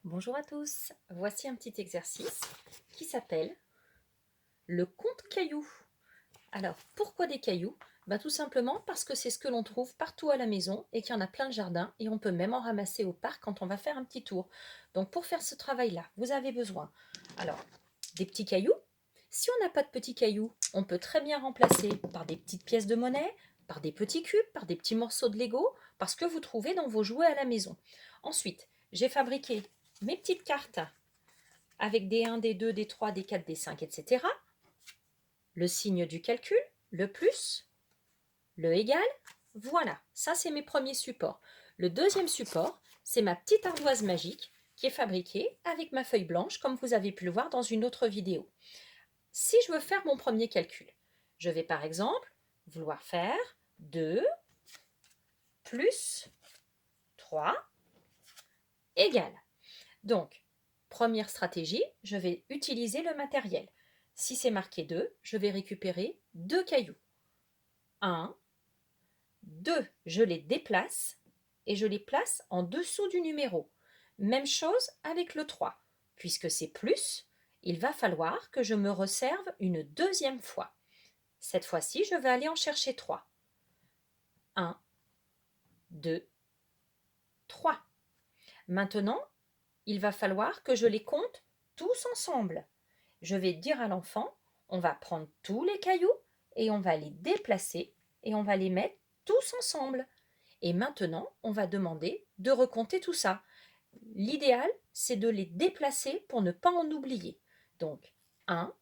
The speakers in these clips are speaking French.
Bonjour à tous, voici un petit exercice qui s'appelle le compte-cailloux. Alors, pourquoi des cailloux? Tout simplement parce que c'est ce que l'on trouve partout à la maison et qu'il y en a plein le jardin et on peut même en ramasser au parc quand on va faire un petit tour. Donc pour faire ce travail-là, vous avez besoin alors des petits cailloux. Si on n'a pas de petits cailloux, on peut très bien remplacer par des petites pièces de monnaie, par des petits cubes, par des petits morceaux de Lego, parce que vous trouvez dans vos jouets à la maison. Ensuite, j'ai fabriqué mes petites cartes avec des 1, des 2, des 3, des 4, des 5, etc. Le signe du calcul, le plus, le égal. Voilà, ça c'est mes premiers supports. Le deuxième support, c'est ma petite ardoise magique qui est fabriquée avec ma feuille blanche, comme vous avez pu le voir dans une autre vidéo. Si je veux faire mon premier calcul, je vais par exemple vouloir faire 2 plus 3 égale. Donc, première stratégie, je vais utiliser le matériel. Si c'est marqué 2, je vais récupérer 2 cailloux. 1, 2, je les déplace et je les place en dessous du numéro. Même chose avec le 3. Puisque c'est plus, il va falloir que je me resserve une deuxième fois. Cette fois-ci, je vais aller en chercher 3. 1, 2, 3. Maintenant, il va falloir que je les compte tous ensemble. Je vais dire à l'enfant, on va prendre tous les cailloux et on va les déplacer et on va les mettre tous ensemble. Et maintenant, on va demander de recompter tout ça. L'idéal, c'est de les déplacer pour ne pas en oublier. Donc, 1,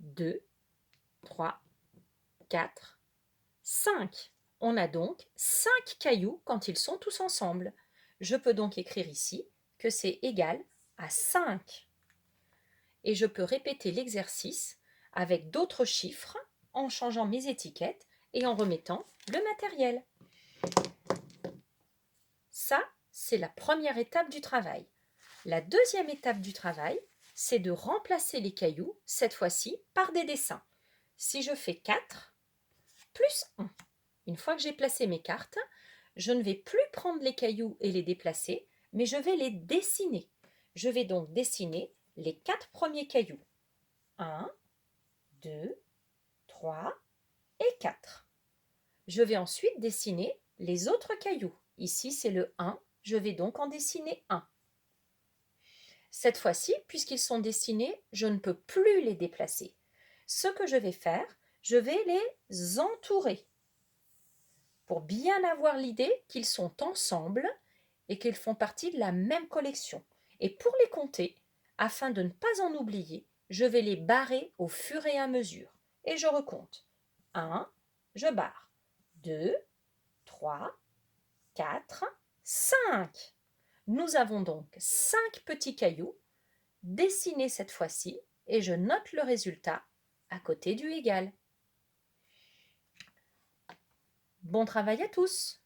2, 3, 4, 5. On a donc 5 cailloux quand ils sont tous ensemble. Je peux donc écrire ici que c'est égal à 5. Et je peux répéter l'exercice avec d'autres chiffres en changeant mes étiquettes et en remettant le matériel. Ça, c'est la première étape du travail. La deuxième étape du travail, c'est de remplacer les cailloux, cette fois-ci, par des dessins. Si je fais 4 plus 1, une fois que j'ai placé mes cartes, je ne vais plus prendre les cailloux et les déplacer, mais je vais les dessiner. Je vais donc dessiner les 4 premiers cailloux. 1, 2, 3 et 4. Je vais ensuite dessiner les autres cailloux. Ici, c'est le 1, je vais donc en dessiner un. Cette fois-ci, puisqu'ils sont dessinés, je ne peux plus les déplacer. Ce que je vais faire, je vais les entourer pour bien avoir l'idée qu'ils sont ensemble et qu'ils font partie de la même collection. Et pour les compter, afin de ne pas en oublier, je vais les barrer au fur et à mesure. Et je recompte. 1, je barre. 2, 3, 4, 5. Nous avons donc 5 petits cailloux dessinés cette fois-ci et je note le résultat à côté du égal. Bon travail à tous!